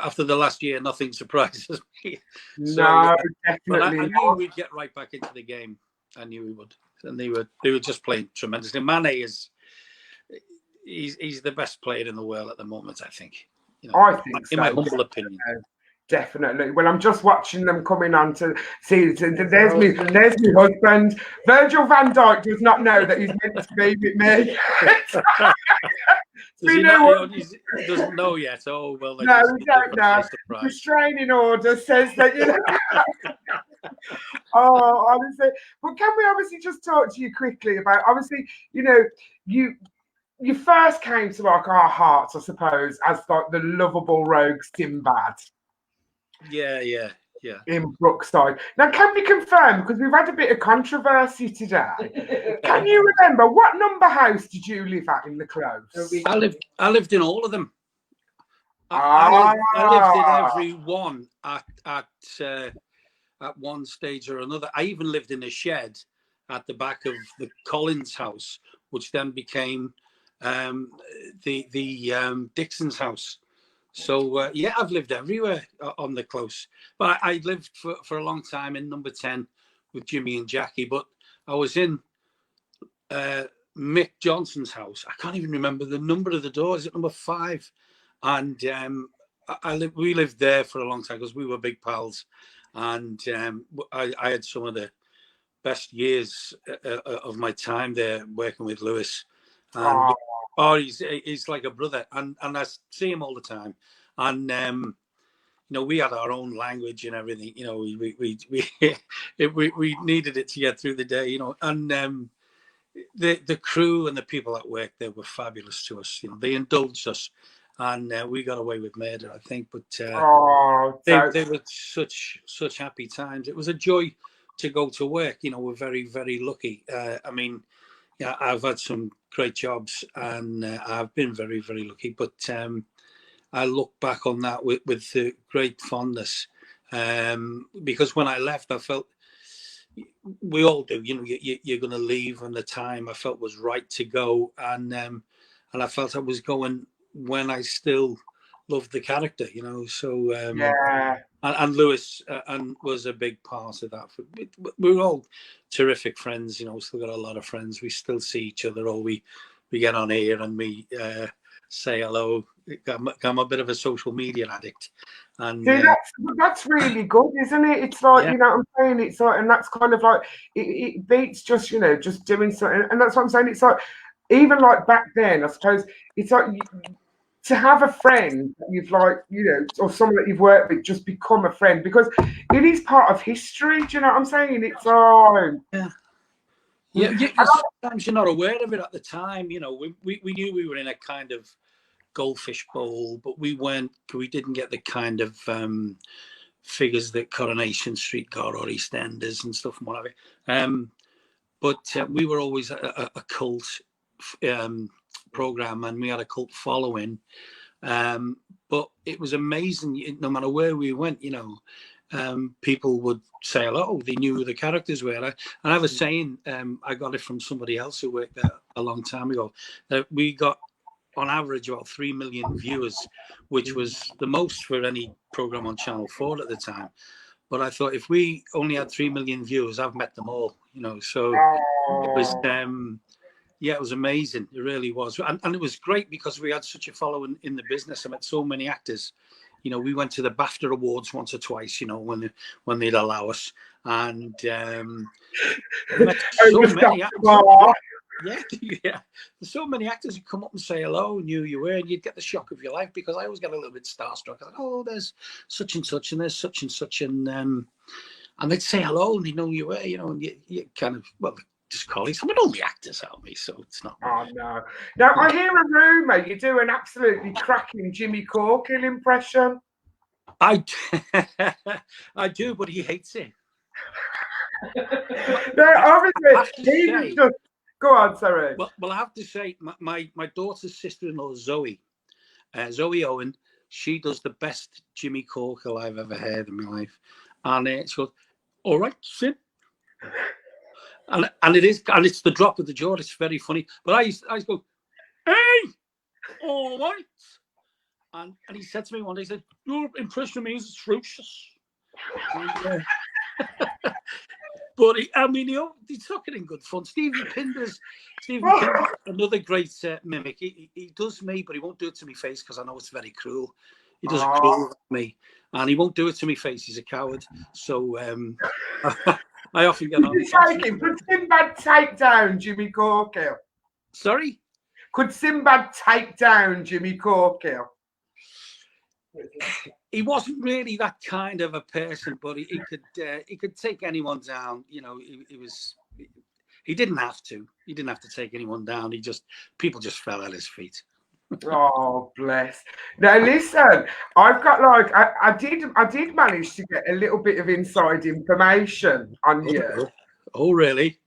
after the last year, nothing surprises me. No, definitely. But I knew we'd get right back into the game. I knew we would, and they were just playing tremendously. Mane he's the best player in the world at the moment, I think. I think in my humble opinion. Definitely. Well, I'm just watching them coming on to see. There's my husband. Virgil van Dijk does not know that he's meant to be with me. He doesn't know yet. Oh well. No, we don't know. The restraining order says that Oh, honestly. But can we obviously just talk to you quickly about obviously, you first came to like our hearts, I suppose, as like the lovable rogue Sinbad. Yeah. In Brookside. Now, can we confirm, because we've had a bit of controversy today, can you remember what number house did you live at in the Close? I lived in all of them. I lived in every one at one stage or another. I even lived in a shed at the back of the Collins house, which then became the Dixon's house. So yeah, I've lived everywhere on the Close. But I lived for a long time in number 10 with Jimmy and Jackie. But I was in Mick Johnson's house. I can't even remember the number of the door. Is it number 5? And we lived there for a long time because we were big pals. And I had some of the best years of my time there working with Lewis. And, he's like a brother, and I see him all the time. And we had our own language and everything. We needed it to get through the day. And the crew and the people that worked there were fabulous to us. They indulged us, and we got away with murder, I think. But they were such happy times. It was a joy to go to work. We're very, very lucky. I mean, yeah, I've had some great jobs, and I've been very, very lucky. But I look back on that with great fondness, because when I left, I felt, we all do, you're going to leave, and the time I felt was right to go, and I felt I was going when I still loved the character, So yeah. And Lewis was a big part of that. We were all terrific friends, still got a lot of friends. We still see each other, or we get on here and we say hello. I'm a bit of a social media addict. And that's really good, isn't it? It's like, you know what I'm saying? It's like, and that's kind of like, it beats just, just doing something. And that's what I'm saying. It's like, even like back then, I suppose, it's like, to have a friend that you've or someone that you've worked with just become a friend, because it is part of history. Do you know what I'm saying? It's sometimes you're not aware of it at the time. We knew we were in a kind of goldfish bowl, but we didn't get the kind of figures that Coronation Street got, or EastEnders and stuff and whatever. But we were always a cult program, and we had a cult following, but it was amazing. No matter where we went, people would say hello. They knew who the characters were. And I was saying, I got it from somebody else who worked there a long time ago, that we got on average about 3 million viewers, which was the most for any program on Channel 4 at the time. But I thought, if we only had 3 million viewers, I've met them all, So it was it was amazing. It really was. And it was great because we had such a following in the business. I met so many actors. We went to the BAFTA Awards once or twice, when they'd allow us. And met so many actors. Yeah, yeah. There's so many actors who come up and say hello, knew who you were, and you'd get the shock of your life, because I always get a little bit starstruck. I thought, oh, there's such and such, and there's such and such, and they'd say hello, and they know who you were, and you kind of, well, just colleagues. I mean, all the actors help me, so it's not. Oh no! Now I hear a rumor you do an absolutely cracking Jimmy Corkill impression. I do, but he hates it. No, obviously he was just. Go on, sorry. Well, I have to say, my daughter's sister-in-law, Zoe Owen, she does the best Jimmy Corkill I've ever heard in my life. And she goes, all right, Sim. And it's the drop of the jaw. It's very funny. But I used to go, hey, all right. And he said to me one day, he said, your impression of me is atrocious. And, but he took it in good fun. Stevie Pinder's another great mimic. He does me, but he won't do it to my face because I know it's very cruel. He does it cruel to me, and he won't do it to my face. He's a coward. So I often get on. Could Sinbad take down Jimmy Corkill? Sorry? Could Sinbad take down Jimmy Corkill? He wasn't really that kind of a person, but he could take anyone down. He didn't have to. He didn't have to take anyone down. People just fell at his feet. Oh, bless. Now listen, I've got I did manage to get a little bit of inside information on you. Oh, really?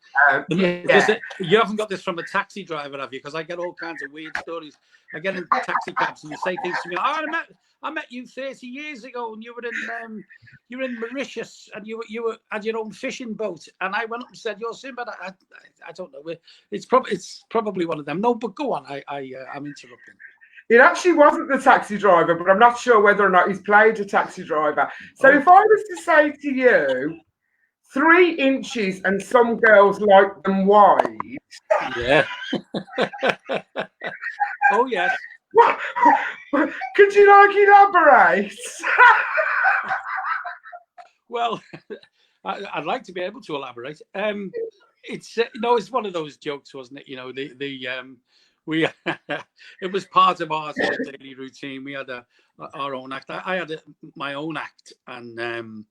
Yeah. You haven't got this from a taxi driver, have you? Because I get all kinds of weird stories. I get in taxi cabs and you say things to me. Oh, I met you 30 years ago, and you were in Mauritius, and you had your own fishing boat. And I went up and said, "You're Sinbad." I don't know. It's probably one of them. No, but go on. I'm interrupting. It actually wasn't the taxi driver, but I'm not sure whether or not he's played a taxi driver. So if I was to say to you, 3 inches and some girls like them wide. Yeah. Oh, yes. Could you elaborate? Well, I'd like to be able to elaborate. It's one of those jokes, wasn't it? We it was part of our daily routine. We had our own act. I had my own act, and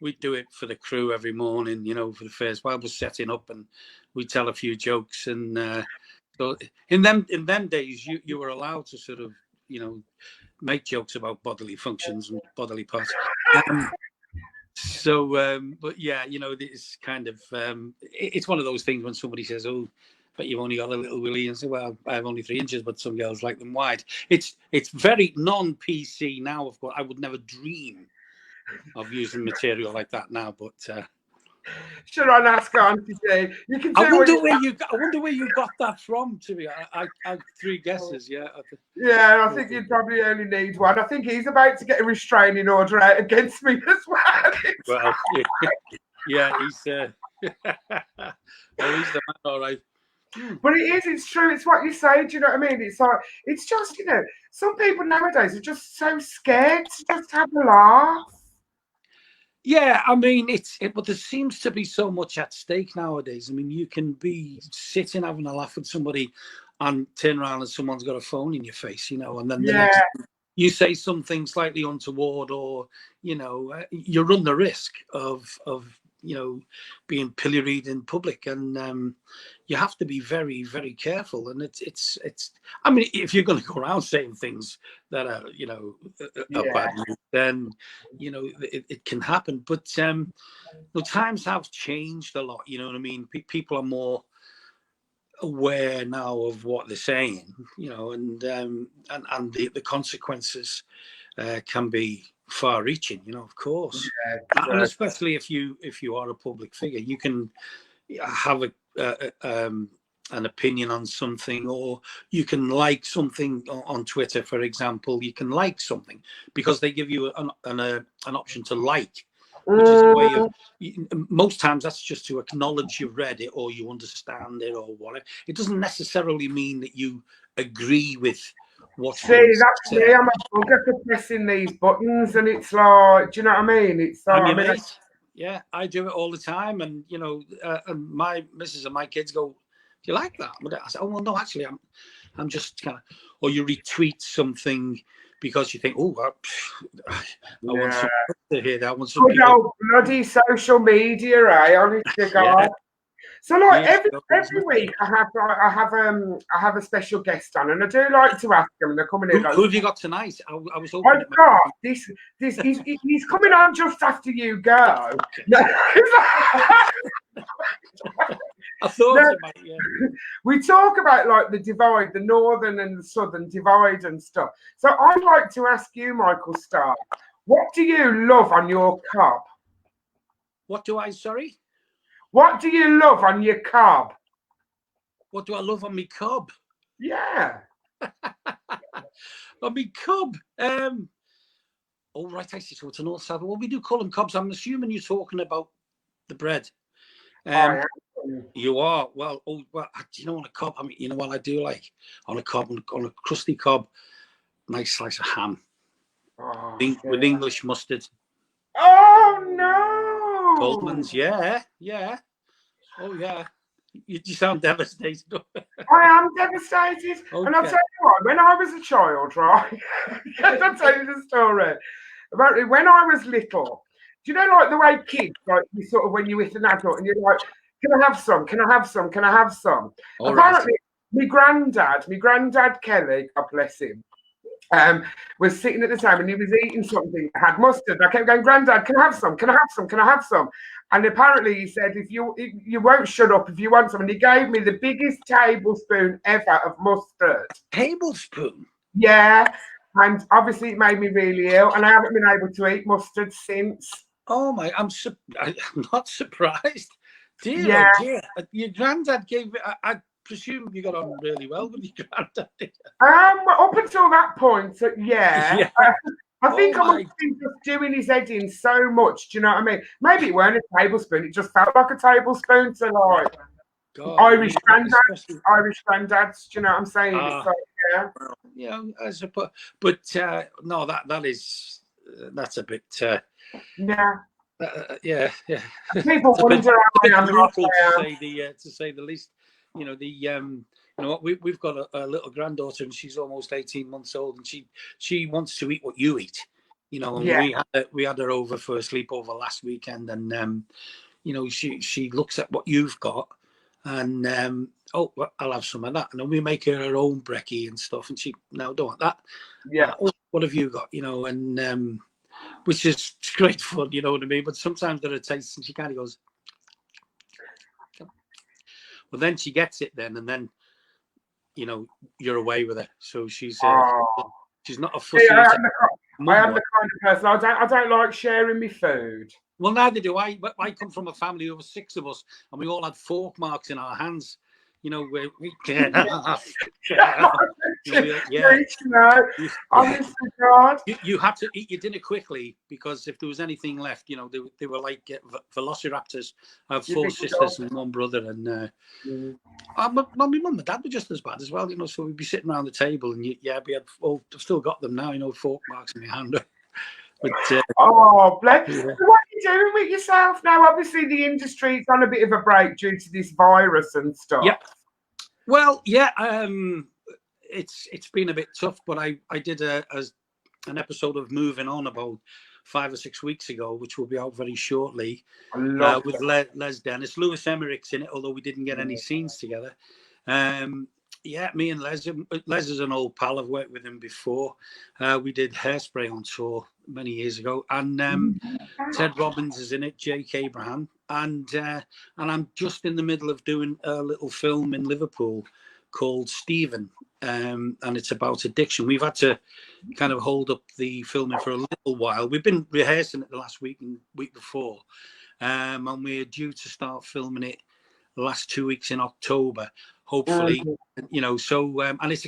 we'd do it for the crew every morning, for the first while we're setting up, and we'd tell a few jokes. And so in them days, you were allowed to sort of, make jokes about bodily functions and bodily parts. But yeah, it's kind of, it's one of those things when somebody says, oh, but you've only got a little willy, and say, well, I have only 3 inches, but some girls like them wide. It's very non-PC now, of course. I would never dream of using material like that now, but should I ask Auntie Dee? You can. I wonder where you got that from. To me, I have 3 guesses. Yeah. Yeah, I think you'd probably only need one. I think he's about to get a restraining order out against me as well. Well, yeah, he's the man, all right. But it's true. It's what you say. Do you know what I mean? It's like, it's just, some people nowadays are just so scared to just have a laugh. Yeah, I mean, but there seems to be so much at stake nowadays. I mean, you can be sitting having a laugh with somebody and turn around and someone's got a phone in your face, and then the next you say something slightly untoward, or, you run the risk of being pilloried in public, and you have to be very, very careful. And it's I mean, if you're going to go around saying things that are are bad news, then it can happen. But the times have changed a lot. You know what I mean? People are more aware now of what they're saying, and the consequences can be far-reaching, of course, and especially if you are a public figure, you can have an opinion on something, or you can like something on Twitter, for example. You can like something because they give you an option to like, which is a way of. Most times that's just to acknowledge you've read it or you understand it or whatever. It doesn't necessarily mean that you agree with. See, that's me. I'm a bugger for pressing these buttons, and it's like, do you know what I mean? It's like, yeah, I do it all the time, and and my missus and my kids go, you like that? I said, oh well, no, actually, I'm just kind of, or you retweet something because you think, oh, I want some to hear that. I want some Good people. old bloody social media, eh? Honest to God. So like every week I have a special guest on, and I do like to ask them. They're coming in. Who have you got tonight? I was hoping. I've got this. He's coming on just after you go. No. I thought it might. Yeah. We talk about like the divide, the northern and the southern divide and stuff. So I'd like to ask you, Michael Starke, what do you love on your cob? What do I? Sorry. What do you love on your cob? What do I love on my cob? Yeah. On my cob. Oh, right, I see. So it's an North South. Well, we do call them cobs. I'm assuming you're talking about the bread. You are. Well, do you know on a cob? I mean, you know what I do like on a cob, on a crusty cob, nice slice of ham with English mustard. Oh no! Goldman's, yeah. Oh yeah. You sound devastated. I am devastated. Okay. And I'll tell you what, when I was a child, right? I'll tell you the story. About when I was little, do you know like the way kids, like you sort of when you're with an adult and you're like, can I have some? Can I have some? Can I have some? All apparently, right. my granddad Kelly, God bless him, was sitting at the table and he was eating something that had mustard. I kept going, Granddad, can I have some? Can I have some? Can I have some? And apparently he said, if you won't shut up if you want some. And he gave me the biggest tablespoon ever of mustard. Tablespoon? Yeah. And obviously it made me really ill. And I haven't been able to eat mustard since. Oh my, I'm not surprised. Dear, oh dear. Your granddad gave it, I presume you got on really well with your granddad. Up until that point, yeah. I think I must be just doing his head in so much. Do you know what I mean? Maybe it weren't a tablespoon; it just felt like a tablespoon to like Irish granddads. Do you know what I'm saying? It's like, yeah, I suppose. But no, that's a bit. Yeah. People wonder how I am. To say the least. You know you know what, we've got a little granddaughter and she's almost 18 months old and she wants to eat what you eat, you know. And we had her over for a sleepover last weekend, and you know she looks at what you've got and well, I'll have some of that, and then we make her own brekkie and stuff, and she now don't want that. What have you got, you know? And which is great fun, you know what I mean? But sometimes there are tastes and she kind of goes, well, then she gets it then, and then, you know, you're away with her. So she's not a fussy. I am the kind of person, I don't like sharing my food. Well, neither do I. But I come from a family of 6 of us, and we all had fork marks in our hands. You know, honest to God. You had to eat your dinner quickly because if there was anything left, you know, they were like velociraptors. I have 4 sisters and 1 brother, and my mum and dad were just as bad as well, you know. So we'd be sitting around the table, and I've still got them now, you know, fork marks in my hand. But, bless. So what are you doing with yourself now? Obviously, the industry's on a bit of a break due to this virus and stuff. Yeah. Well, yeah. It's been a bit tough, but I did an episode of Moving On about 5 or 6 weeks ago, which will be out very shortly, with Les Dennis. Lewis Emmerich's in it, although we didn't get any scenes together. Yeah, me and Les. Les is an old pal. I've worked with him before. We did Hairspray on tour many years ago, and Ted Robbins is in it. Jake Abraham, and I'm just in the middle of doing a little film in Liverpool called Stephen, and it's about addiction. We've had to kind of hold up the filming for a little while. We've been rehearsing it the last week and week before, and we're due to start filming it the last 2 weeks in October. Hopefully, you know, so, and it's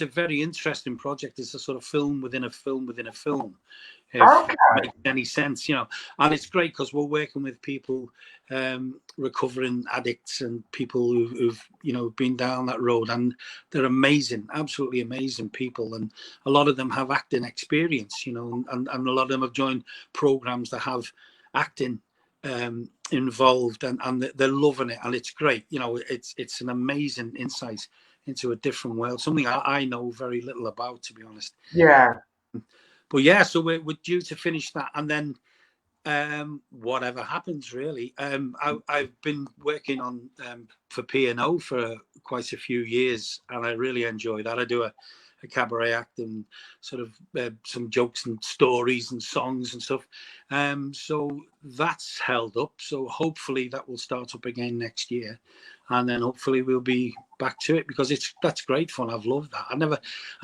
a very interesting project. It's a sort of film within a film within a film, if it makes any sense, you know. And it's great because we're working with people, recovering addicts and people who've, you know, been down that road, and they're amazing, absolutely amazing people. And a lot of them have acting experience, you know, and a lot of them have joined programs that have acting involved, and they're loving it, and it's great. You know, it's an amazing insight into a different world, something I know very little about, to be honest. Yeah. But yeah, so we're due to finish that, and then whatever happens, really. I've been working on for P&O for quite a few years, and I really enjoy that. I do a cabaret act and sort of some jokes and stories and songs and stuff. So that's held up. So hopefully that will start up again next year, and then hopefully we'll be back to it, because that's great fun. I've loved that. I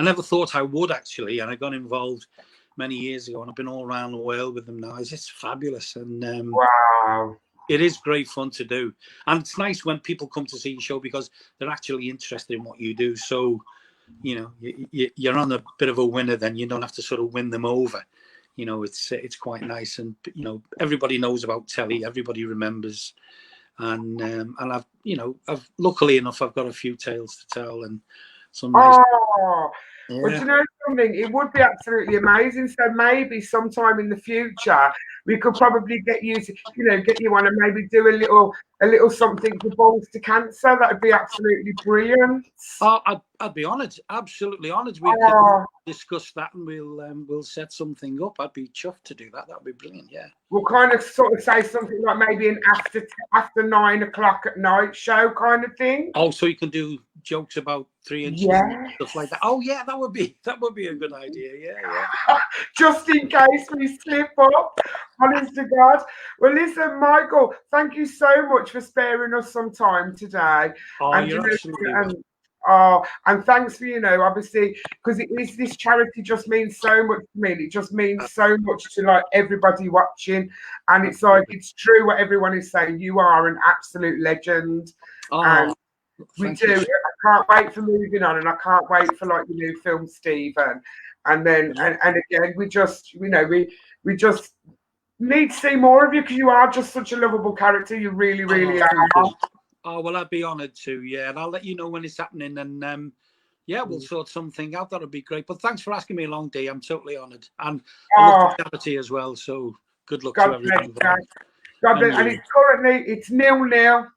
never thought I would, actually, and I got involved many years ago, and I've been all around the world with them now. It's just fabulous, and Wow. it is great fun to do. And it's nice when people come to see your show, because they're actually interested in what you do. So, you know, you're on a bit of a winner. Then you don't have to sort of win them over. You know, it's quite nice, and you know, everybody knows about telly. Everybody remembers, and I've luckily enough, I've got a few tales to tell, and some nice. Oh. Yeah. Well, do you know something? It would be absolutely amazing. So maybe sometime in the future, we could probably get you to, get you on and maybe do a little something for Balls to Cancer. That would be absolutely brilliant. Oh, I'd be honoured, absolutely honoured. We could discuss that, and we'll set something up. I'd be chuffed to do that. That'd be brilliant. Yeah. We'll kind of sort of say something like maybe an after 9 o'clock at night show kind of thing. Oh, so you can do jokes about 3 inches and stuff like that. Oh yeah, that would be a good idea. Yeah. Just in case we slip up, honest to God. Well, listen, Michael, thank you so much for sparing us some time today. Oh, and you're absolutely welcome. And thanks for, obviously, because this charity just means so much to me. It just means so much to like everybody watching. And it's like, it's true what everyone is saying. You are an absolute legend. And we do. I can't wait for moving on, and I can't wait for like your new film, Stephen. And then, and again, we just, we just need to see more of you, because you are just such a lovable character. You really, really are. Oh, well, I'd be honoured to, yeah. And I'll let you know when it's happening. And, we'll sort something out. That would be great. But thanks for asking me along, Dee. I'm totally honoured. And I love the charity as well. So good luck to everyone. God bless. And it's currently, it's 0-0.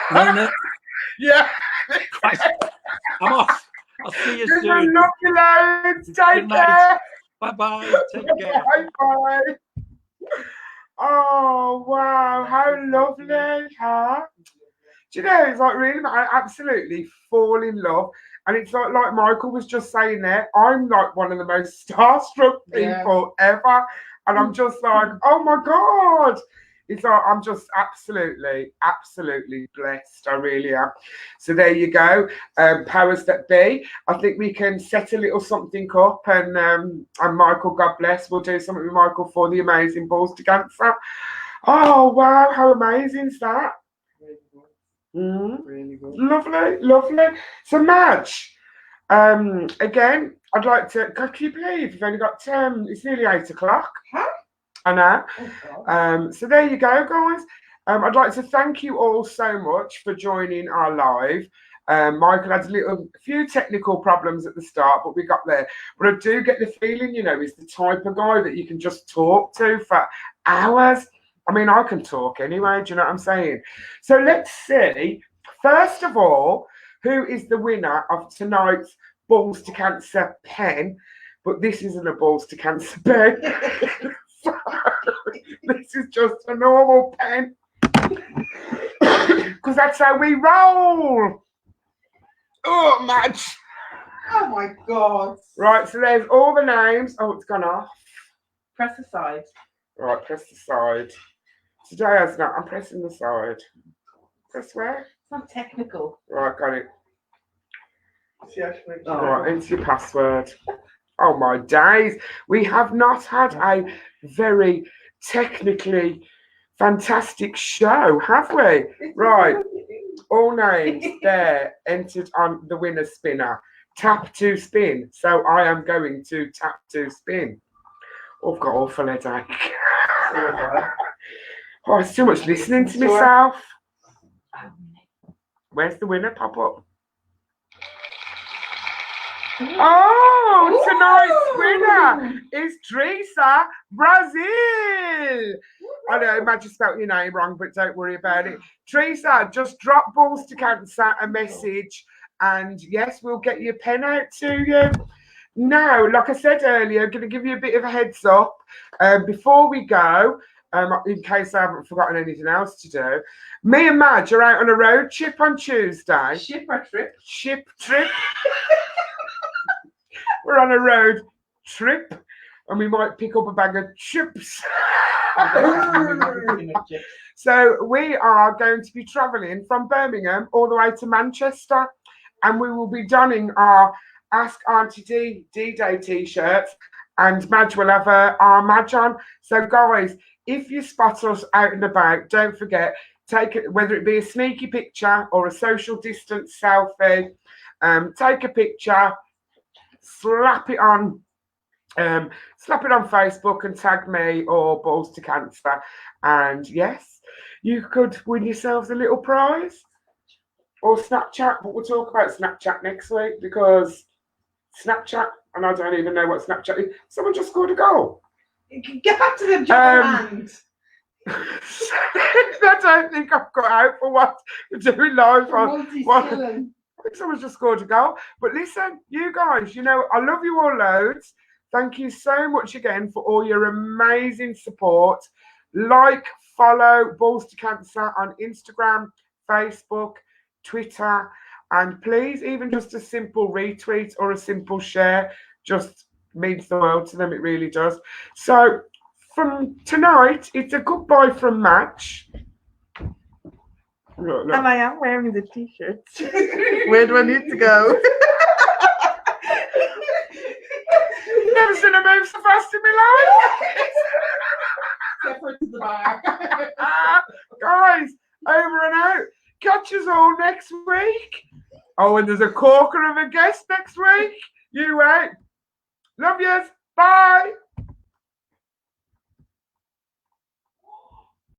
0-0? Yeah. Christ. I'm off. I'll see you soon. Love you loads. Take care. Bye-bye. Take care. Bye-bye. Oh, wow. How lovely, huh? Do you know, it's like really, I absolutely fall in love. And it's like Michael was just saying there, I'm like one of the most starstruck people ever. And I'm just like, oh my God. It's like, I'm just absolutely blessed. I really am. So there you go. Powers that be. I think we can set a little something up, and Michael, God bless, we'll do something with Michael for the amazing Balls to Cancer. Oh, wow. How amazing is that? Really good. Lovely. So, Madge, again, I'd like to. Can you believe we've only got it's nearly 8 o'clock. Huh? I know. So there you go, guys. I'd like to thank you all so much for joining our live. Michael had a few technical problems at the start, but we got there. But I do get the feeling, he's the type of guy that you can just talk to for hours. I mean, I can talk anyway, do you know what I'm saying? So let's see, first of all, who is the winner of tonight's Balls to Cancer pen. But this isn't a Balls to Cancer pen. This is just a normal pen. Because that's how we roll. Oh, Madge. Oh, my God. Right, so there's all the names. Oh, it's gone off. Press the side. Right, press the side. Today I'm pressing the side. Press where? It's not technical. Right, got it. Right, enter your password. Oh my days. We have not had a very technically fantastic show, have we? Right. All names there entered on the winner spinner. Tap to spin. So I am going to tap to spin. Oh, I've got awful headache. Oh, it's too much listening to myself. Where's the winner? Pop up. Oh, tonight's winner is Teresa Brazil. I know, I just spelled your name wrong, but don't worry about it. Teresa, just drop Balls to Cancer a message, and yes, we'll get your pen out to you. Now, like I said earlier, I'm going to give you a bit of a heads up before we go, in case I haven't forgotten anything else to do. Me and Madge are out on a road trip on Tuesday. Ship or trip? Ship trip. We're on a road trip, and we might pick up a bag of chips. So we are going to be travelling from Birmingham all the way to Manchester, and we will be donning our Ask Auntie Dee D-Day t-shirts, and Madge will have our Madge on. So guys, if you spot us out and about, don't forget, take it, whether it be a sneaky picture or a social distance selfie, take a picture, slap it on Facebook and tag me or Balls to Cancer, and yes, you could win yourselves a little prize or Snapchat. But we'll talk about Snapchat next week, because Snapchat, and I don't even know what Snapchat is. Someone just scored a goal. Get back to the job hand. I don't think I've got out for what we're doing live on. I think someone's just scored a goal. But listen, you guys, you know, I love you all loads. Thank you so much again for all your amazing support. Like, follow Balls to Cancer on Instagram, Facebook, Twitter, and please, even just a simple retweet or a simple share just means the world to them. It really does. So from tonight, it's a goodbye from Madge. Look. And I am wearing the t-shirt. Where do I need to go? Never seen a move so fast in my life. Separate to the bar. Guys, over and out. Catch us all next week. Oh, and there's a corker of a guest next week. You wait. Love yous. Bye.